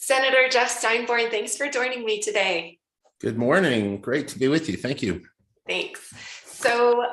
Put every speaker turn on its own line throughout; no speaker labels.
Senator Jeff Steinborn, thanks for joining me today.
Good morning. Great to be with you. Thank you.
Thanks. So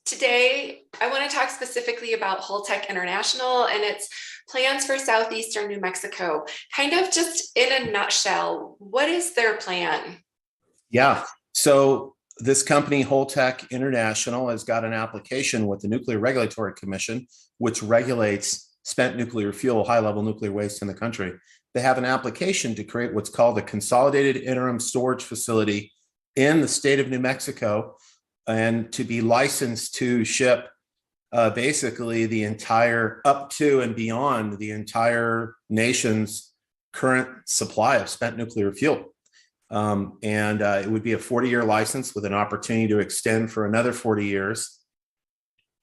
today I want to talk specifically about Holtec International and its plans for southeastern New Mexico. Kind of just in a nutshell, what is their plan?
Yeah. So this company, Holtec International, has got an application with the Nuclear Regulatory Commission, which regulates spent nuclear fuel, high-level nuclear waste in the country. They have an application to create what's called a consolidated interim storage facility in the state of New Mexico, and to be licensed to ship basically the entire, up to and beyond the entire nation's current supply of spent nuclear fuel. It would be a 40-year license with an opportunity to extend for another 40 years.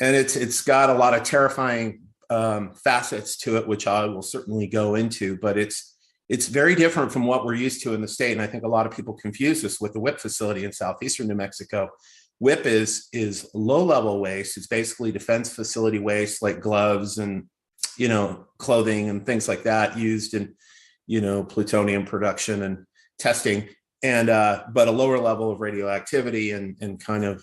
And it's got a lot of terrifying facets to it, which I will certainly go into, but it's very different from what we're used to in the state. And I think a lot of people confuse this with the WIPP facility in southeastern New Mexico. WIPP is low-level waste. It's basically defense facility waste, like gloves and, clothing and things like that used in, plutonium production and testing, and but a lower level of radioactivity and kind of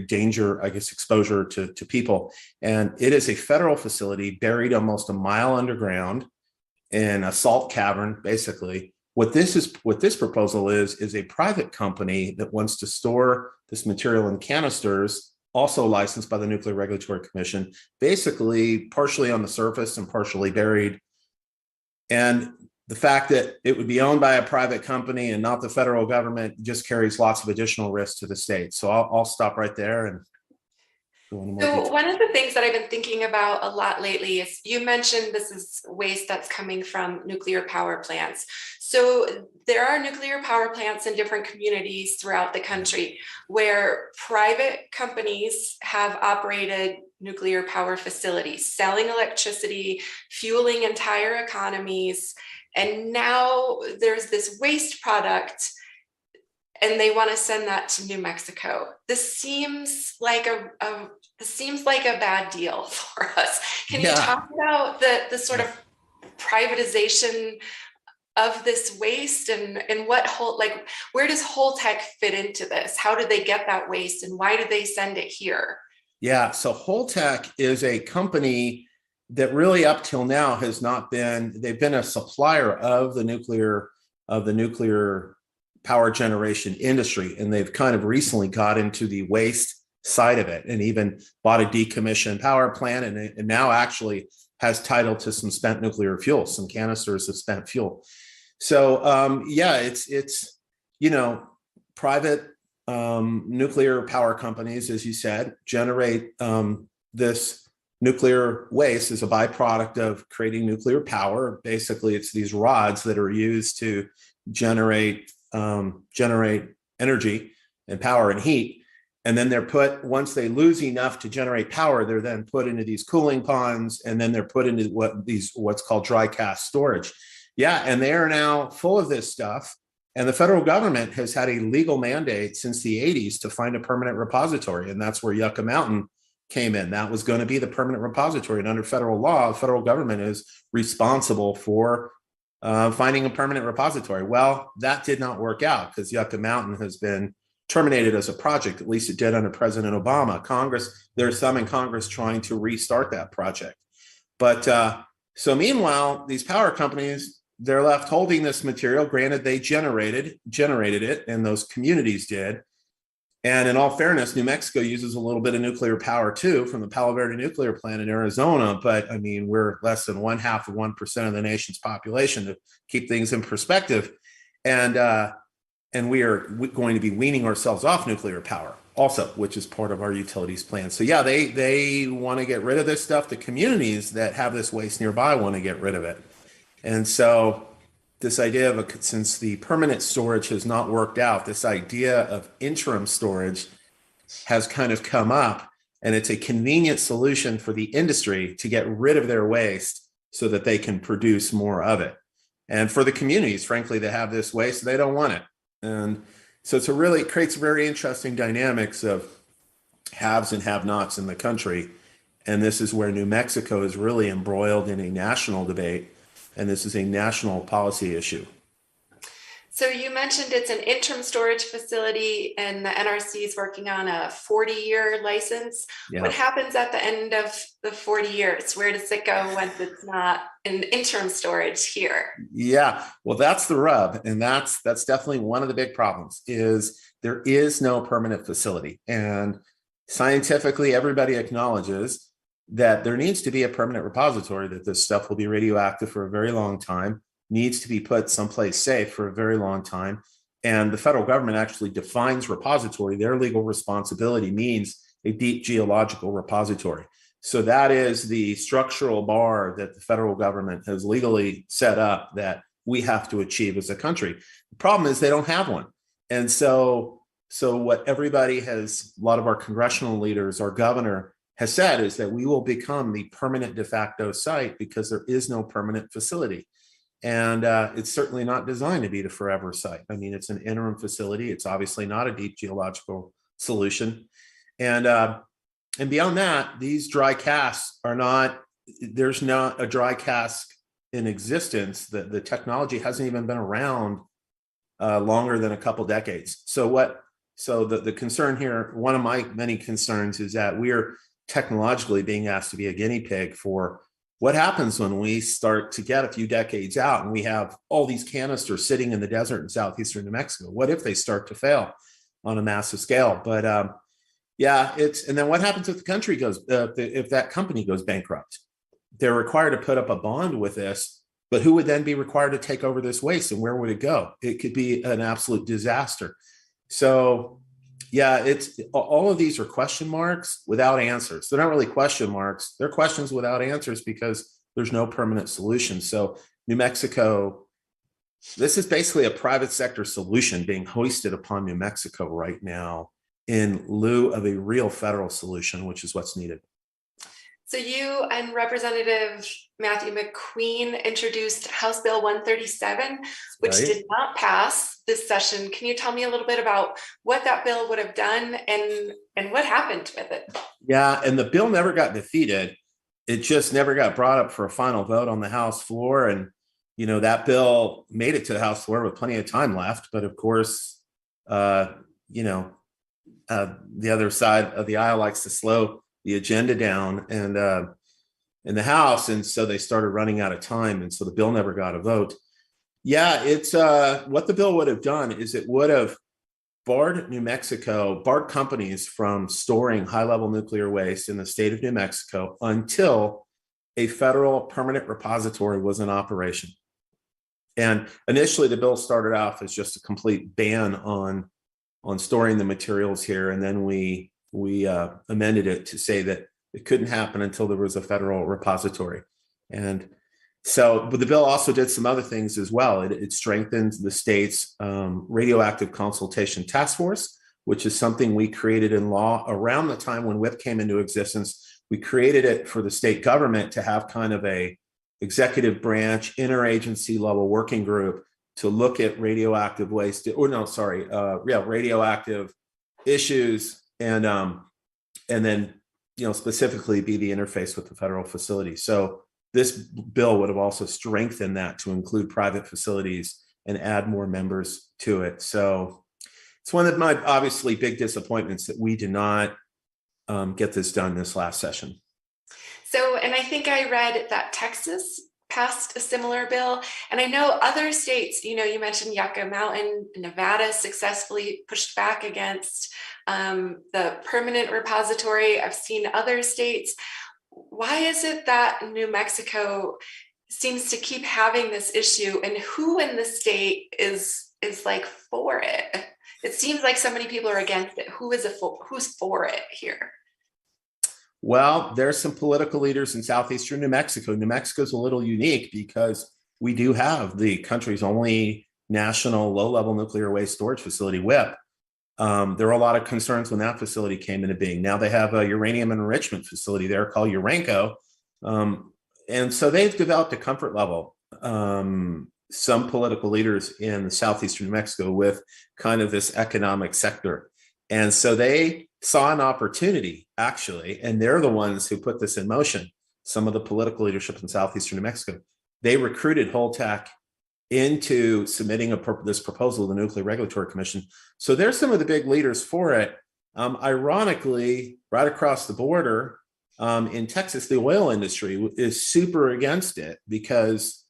danger, I guess, exposure to people. And it is a federal facility buried almost a mile underground in a salt cavern, basically. What this proposal is a private company that wants to store this material in canisters, also licensed by the Nuclear Regulatory Commission, basically partially on the surface and partially buried. And the fact that it would be owned by a private company and not the federal government just carries lots of additional risks to the state. So I'll stop right there and go into more detail.
So one of the things that I've been thinking about a lot lately is you mentioned this is waste that's coming from nuclear power plants. So there are nuclear power plants in different communities throughout the country where private companies have operated nuclear power facilities, selling electricity, fueling entire economies. And now there's this waste product and they want to send that to New Mexico. This seems like a bad deal for us. Can you talk about the sort of privatization of this waste and where does Holtec fit into this? How do they get that waste and why do they send it here?
Yeah, so Holtec is a company that really up till now has not been, they've been a supplier of the nuclear power generation industry. And they've kind of recently got into the waste side of it and even bought a decommissioned power plant and now actually has title to some spent nuclear fuel, some canisters of spent fuel. So it's private nuclear power companies, as you said, generate this nuclear waste as a byproduct of creating nuclear power. Basically, it's these rods that are used to generate energy and power and heat. And then they're put, once they lose enough to generate power, they're then put into these cooling ponds, and then they're put into what's called dry cask storage. Yeah, and they are now full of this stuff. And the federal government has had a legal mandate since the 80s to find a permanent repository. And that's where Yucca Mountain came in. That was going to be the permanent repository. And under federal law, the federal government is responsible for finding a permanent repository. Well, that did not work out because Yucca Mountain has been terminated as a project. At least it did under President Obama. There's some in Congress trying to restart that project. But so meanwhile, these power companies, they're left holding this material. Granted, they generated it, and those communities did. And in all fairness, New Mexico uses a little bit of nuclear power too from the Palo Verde nuclear plant in Arizona. But I mean, we're less than 0.5% of the nation's population, to keep things in perspective. And we are going to be weaning ourselves off nuclear power also, which is part of our utilities plan. So yeah, they want to get rid of this stuff. The communities that have this waste nearby want to get rid of it. And so this idea of, since the permanent storage has not worked out, this idea of interim storage has kind of come up, and it's a convenient solution for the industry to get rid of their waste so that they can produce more of it. And for the communities, frankly, that have this waste, they don't want it. And so it creates very interesting dynamics of haves and have-nots in the country. And this is where New Mexico is really embroiled in a national debate And this is a national policy issue.
So you mentioned it's an interim storage facility and the NRC is working on a 40-year license.
Yeah.
What happens at the end of the 40 years? Where does it go when it's not in interim storage here?
Yeah, well, that's the rub. And that's definitely one of the big problems is there is no permanent facility. And scientifically, everybody acknowledges that there needs to be a permanent repository, that this stuff will be radioactive for a very long time, needs to be put someplace safe for a very long time. And the federal government actually defines repository. Their legal responsibility means a deep geological repository. So that is the structural bar that the federal government has legally set up that we have to achieve as a country. The problem is they don't have one. And so what everybody has, a lot of our congressional leaders, our governor has said is that we will become the permanent de facto site because there is no permanent facility. And it's certainly not designed to be the forever site. I mean, it's an interim facility. It's obviously not a deep geological solution. And beyond that, these dry casts are not, there's not a dry cask in existence. The technology hasn't even been around longer than a couple decades. So the concern here, one of my many concerns is that we're technologically being asked to be a guinea pig for what happens when we start to get a few decades out and we have all these canisters sitting in the desert in southeastern New Mexico. What if they start to fail on a massive scale? But yeah, and then what happens if the country goes, if that company goes bankrupt? They're required to put up a bond with this, but who would then be required to take over this waste and where would it go? It could be an absolute disaster. So yeah, it's all of these are question marks without answers. They're not really question marks. They're questions without answers because there's no permanent solution. So New Mexico, this is basically a private sector solution being hoisted upon New Mexico right now in lieu of a real federal solution, which is what's needed.
So you and Representative Matthew McQueen introduced House Bill 137, which
Right.
did not pass this session. Can you tell me a little bit about what that bill would have done and what happened with it?
Yeah, and the bill never got defeated. It just never got brought up for a final vote on the House floor. And, you know, that bill made it to the House floor with plenty of time left. But of course, you know, the other side of the aisle likes to slow the agenda down and in the House. And so they started running out of time. And so the bill never got a vote. Yeah, it's what the bill would have done is it would have barred barred companies from storing high-level nuclear waste in the state of New Mexico until a federal permanent repository was in operation. And initially the bill started off as just a complete ban on storing the materials here. And then we amended it to say that it couldn't happen until there was a federal repository. And so, but the bill also did some other things as well. It strengthened the state's radioactive consultation task force, which is something we created in law around the time when WIP came into existence. We created it for the state government to have kind of a executive branch, interagency level working group to look at radioactive waste, radioactive issues, and then, you know, specifically be the interface with the federal facility. So this bill would have also strengthened that to include private facilities and add more members to it. So it's one of my obviously big disappointments that we did not get this done this last session.
So, and I think I read that Texas passed a similar bill. And I know other states, you know, you mentioned Yucca Mountain, Nevada successfully pushed back against the permanent repository. I've seen other states. Why is it that New Mexico seems to keep having this issue, and who in the state is like for it? It seems like so many people are against it. Who's for it here?
Well, there's some political leaders in southeastern New Mexico. New Mexico is a little unique because we do have the country's only national low-level nuclear waste storage facility, WIPP. There were a lot of concerns when that facility came into being. Now they have a uranium enrichment facility there called Urenco. And so they've developed a comfort level, some political leaders in the southeastern New Mexico, with kind of this economic sector. And so they saw an opportunity, actually, and they're the ones who put this in motion, some of the political leadership in southeastern New Mexico. they recruited Holtec into submitting this proposal to the Nuclear Regulatory Commission. So they're some of the big leaders for it. Ironically, right across the border in Texas, the oil industry is super against it because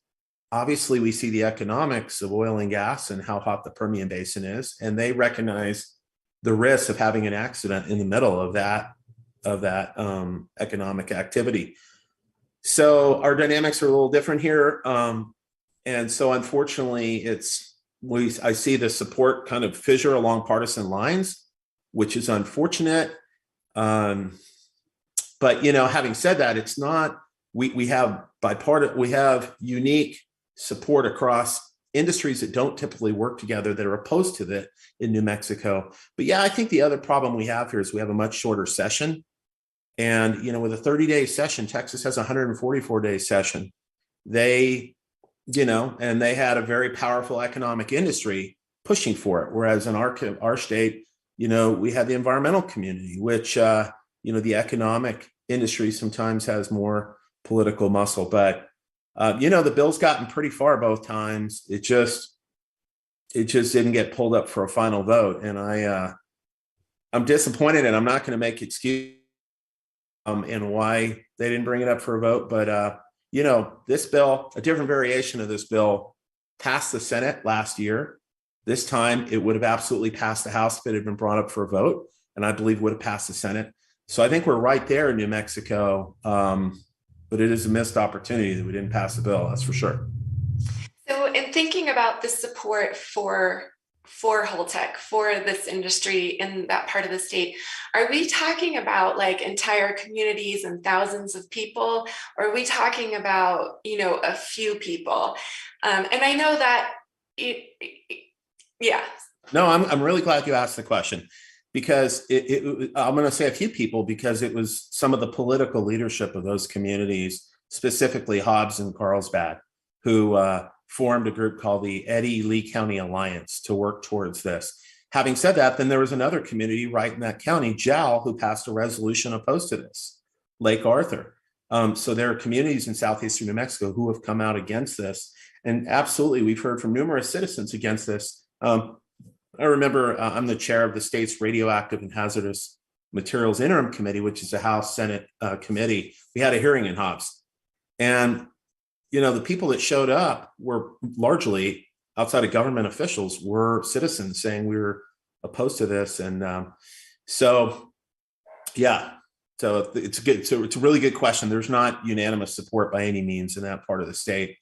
obviously we see the economics of oil and gas and how hot the Permian Basin is, and they recognize the risk of having an accident in the middle of that economic activity. So our dynamics are a little different here. And so unfortunately, I see the support kind of fissure along partisan lines, which is unfortunate. But having said that, it's not, we have unique support across industries that don't typically work together that are opposed to that in New Mexico. But yeah, I think the other problem we have here is we have a much shorter session. And, with a 30-day session, Texas has a 144-day session. They had a very powerful economic industry pushing for it. Whereas in our state, we had the environmental community, which, the economic industry sometimes has more political muscle. But, the bill's gotten pretty far both times. It just didn't get pulled up for a final vote. And I'm disappointed, and I'm not going to make excuses and why they didn't bring it up for a vote. But, this bill, a different variation of this bill, passed the Senate last year. This time it would have absolutely passed the House if it had been brought up for a vote, and I believe would have passed the Senate. So I think we're right there in New Mexico, but it is a missed opportunity that we didn't pass the bill, that's for sure.
So in thinking about the support for Holtec, for this industry in that part of the state, are we talking about like entire communities and thousands of people, or are we talking about, a few people? And I know that, yeah.
No, I'm really glad you asked the question, because I'm going to say a few people because it was some of the political leadership of those communities, specifically Hobbs and Carlsbad, who formed a group called the Eddy Lee County Alliance to work towards this. Having said that, then there was another community right in that county, Jal, who passed a resolution opposed to this, Lake Arthur. So there are communities in southeastern New Mexico who have come out against this. And absolutely, we've heard from numerous citizens against this. I remember I'm the chair of the state's Radioactive and Hazardous Materials Interim Committee, which is a House Senate committee. We had a hearing in Hobbs. And the people that showed up were largely outside of government officials, were citizens saying we were opposed to this. And so it's good. So it's a really good question. There's not unanimous support by any means in that part of the state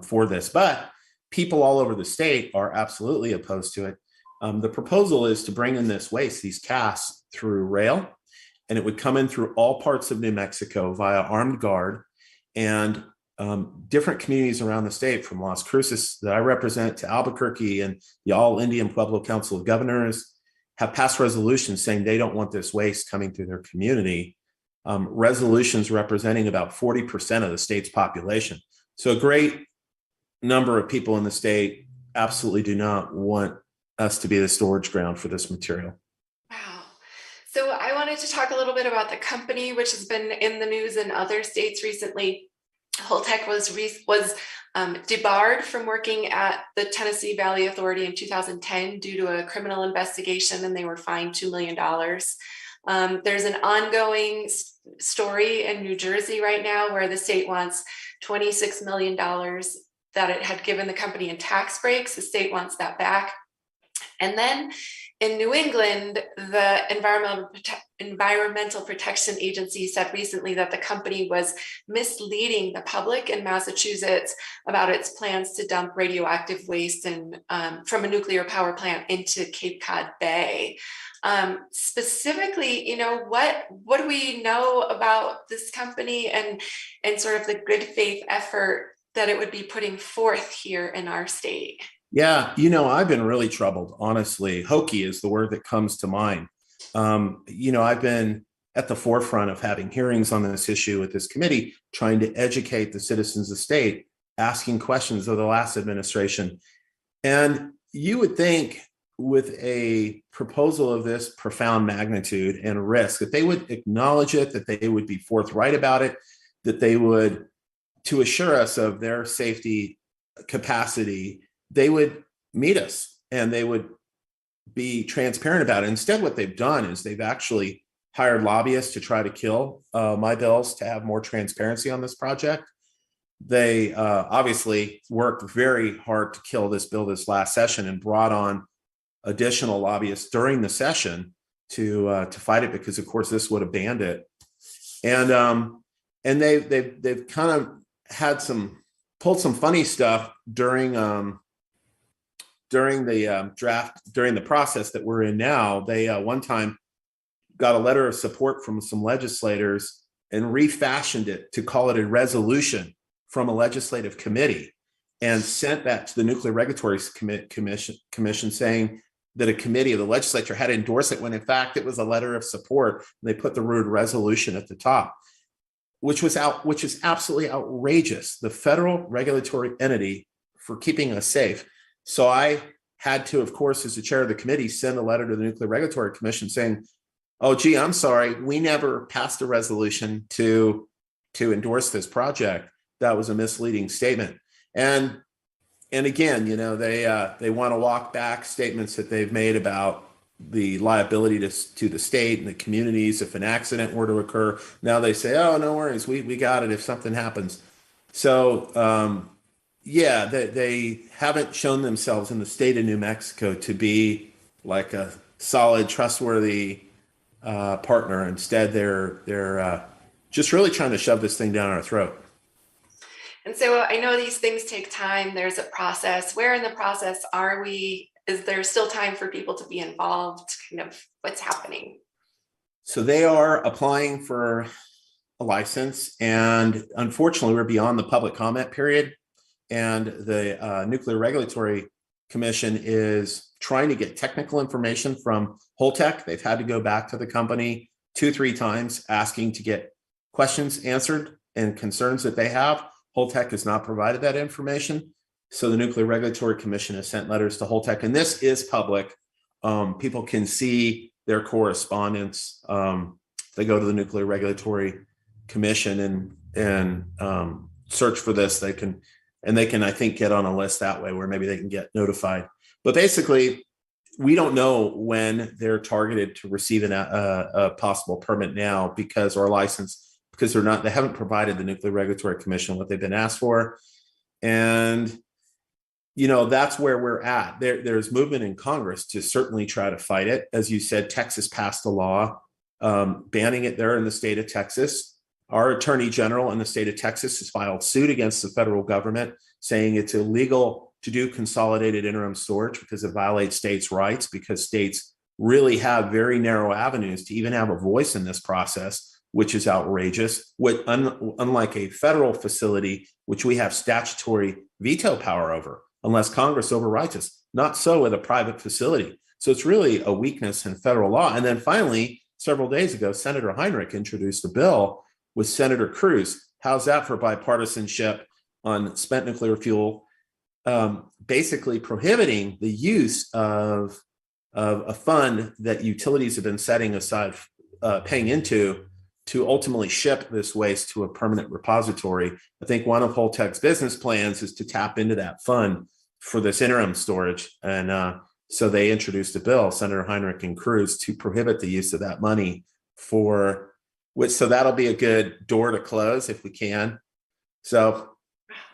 for this, but people all over the state are absolutely opposed to it. The proposal is to bring in this waste, these casts, through rail, and it would come in through all parts of New Mexico via armed guard. And different communities around the state, from Las Cruces that I represent to Albuquerque and the All Indian Pueblo Council of Governors, have passed resolutions saying they don't want this waste coming through their community. Resolutions representing about 40% of the state's population. So a great number of people in the state absolutely do not want us to be the storage ground for this material.
Wow. So I wanted to talk a little bit about the company, which has been in the news in other states recently. Holtec was debarred from working at the Tennessee Valley Authority in 2010 due to a criminal investigation, and they were fined $2 million. There's an ongoing story in New Jersey right now where the state wants $26 million that it had given the company in tax breaks. The state wants that back. And then in New England, the Environmental Protection Agency said recently that the company was misleading the public in Massachusetts about its plans to dump radioactive waste from a nuclear power plant into Cape Cod Bay. Specifically, what do we know about this company and sort of the good faith effort that it would be putting forth here in our state?
Yeah, I've been really troubled, honestly. Hokey is the word that comes to mind. I've been at the forefront of having hearings on this issue with this committee, trying to educate the citizens of the state, asking questions of the last administration. And you would think with a proposal of this profound magnitude and risk that they would acknowledge it, that they would be forthright about it, that they would to assure us of their safety capacity, they would meet us and they would be transparent about it. Instead, what they've done is they've actually hired lobbyists to try to kill my bills to have more transparency on this project. They obviously worked very hard to kill this bill this last session and brought on additional lobbyists during the session to fight it, because of course this would have banned it. And they've kind of had pulled some funny stuff during the during the process that we're in now. They one time got a letter of support from some legislators and refashioned it to call it a resolution from a legislative committee, and sent that to the Nuclear Regulatory Commission saying that a committee of the legislature had endorsed it, when in fact it was a letter of support. They put the word resolution at the top, which is absolutely outrageous. The federal regulatory entity for keeping us safe. So I had to, of course, as the chair of the committee, send a letter to the Nuclear Regulatory Commission saying, oh, gee, I'm sorry, we never passed a resolution to endorse this project. That was a misleading statement. And again, you know, they want to walk back statements that they've made about the liability to the state and the communities if an accident were to occur. Now they say, oh, no worries, we got it if something happens. So yeah, they haven't shown themselves in the state of New Mexico to be like a solid, trustworthy partner. Instead, they're just really trying to shove this thing down our throat.
And so I know these things take time. There's a process. Where in the process are we? Is there still time for people to be involved? Kind of what's happening?
So they are applying for a license, and unfortunately, we're beyond the public comment period. And the Nuclear Regulatory Commission is trying to get technical information from Holtec. They've had to go back to the company 2-3 times asking to get questions answered and concerns that they have. Holtec has not provided that information. So the Nuclear Regulatory Commission has sent letters to Holtec, and this is public. People can see their correspondence. They go to the Nuclear Regulatory Commission and search for this. They can, I think, get on a list that way where maybe they can get notified. But basically, we don't know when they're targeted to receive a possible permit now, because our license, because they haven't provided the Nuclear Regulatory Commission what they've been asked for. And, you know, that's where we're at. There's movement in Congress to certainly try to fight it. As you said, Texas passed a law banning it there in the state of Texas. Our attorney general in the state of Texas has filed suit against the federal government, saying it's illegal to do consolidated interim storage because it violates states' rights, because states really have very narrow avenues to even have a voice in this process, which is outrageous. Unlike a federal facility, which we have statutory veto power over, unless Congress overrides us. Not so with a private facility. So it's really a weakness in federal law. And then finally, several days ago, Senator Heinrich introduced a bill with Senator Cruz. How's that for bipartisanship on spent nuclear fuel? Basically prohibiting the use of a fund that utilities have been setting aside, paying into, to ultimately ship this waste to a permanent repository. I think one of Holtec's business plans is to tap into that fund for this interim storage. And so they introduced a bill, Senator Heinrich and Cruz, to prohibit the use of that money for which, so that'll be a good door to close if we can. So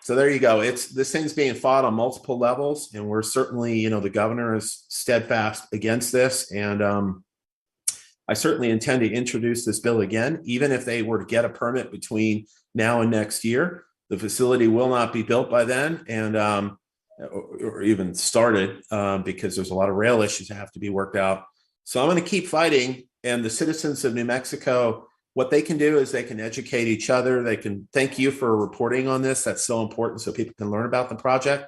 there you go. This thing's being fought on multiple levels, and we're certainly, you know, the governor is steadfast against this. And I certainly intend to introduce this bill again, even if they were to get a permit between now and next year. The facility will not be built by then, and or even started, because there's a lot of rail issues that have to be worked out. So I'm going to keep fighting, and the citizens of New Mexico, what they can do is they can educate each other. They can thank you for reporting on this. That's so important, so people can learn about the project.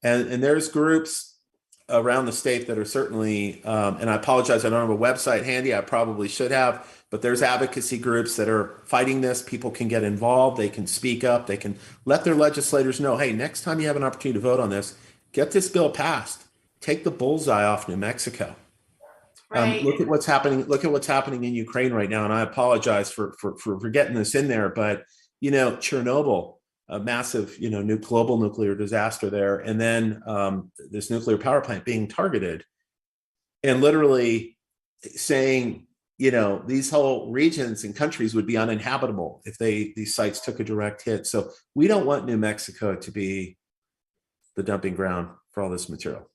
And there's groups around the state that are certainly, and I apologize, I don't have a website handy. I probably should have, but there's advocacy groups that are fighting this. People can get involved. They can speak up. They can let their legislators know, hey, next time you have an opportunity to vote on this, get this bill passed. Take the bullseye off New Mexico. Right. Look at what's happening. Look at what's happening in Ukraine right now. And I apologize for getting this in there, but you know, Chernobyl, a massive, new global nuclear disaster there, and then this nuclear power plant being targeted, and literally saying, these whole regions and countries would be uninhabitable if these sites took a direct hit. So we don't want New Mexico to be the dumping ground for all this material.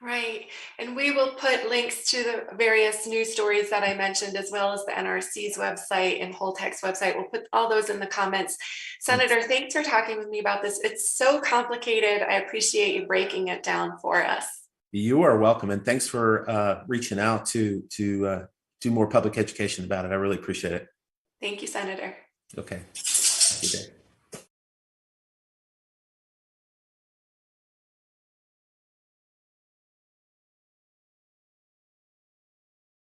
Right. And we will put links to the various news stories that I mentioned, as well as the NRC's website and Holtec's website. We'll put all those in the comments. Senator, thanks for talking with me about this. It's so complicated. I appreciate you breaking it down for us. You
are welcome. And thanks for reaching out to do more public education about it. I really appreciate it.
Thank you, Senator.
Okay. Have a good day.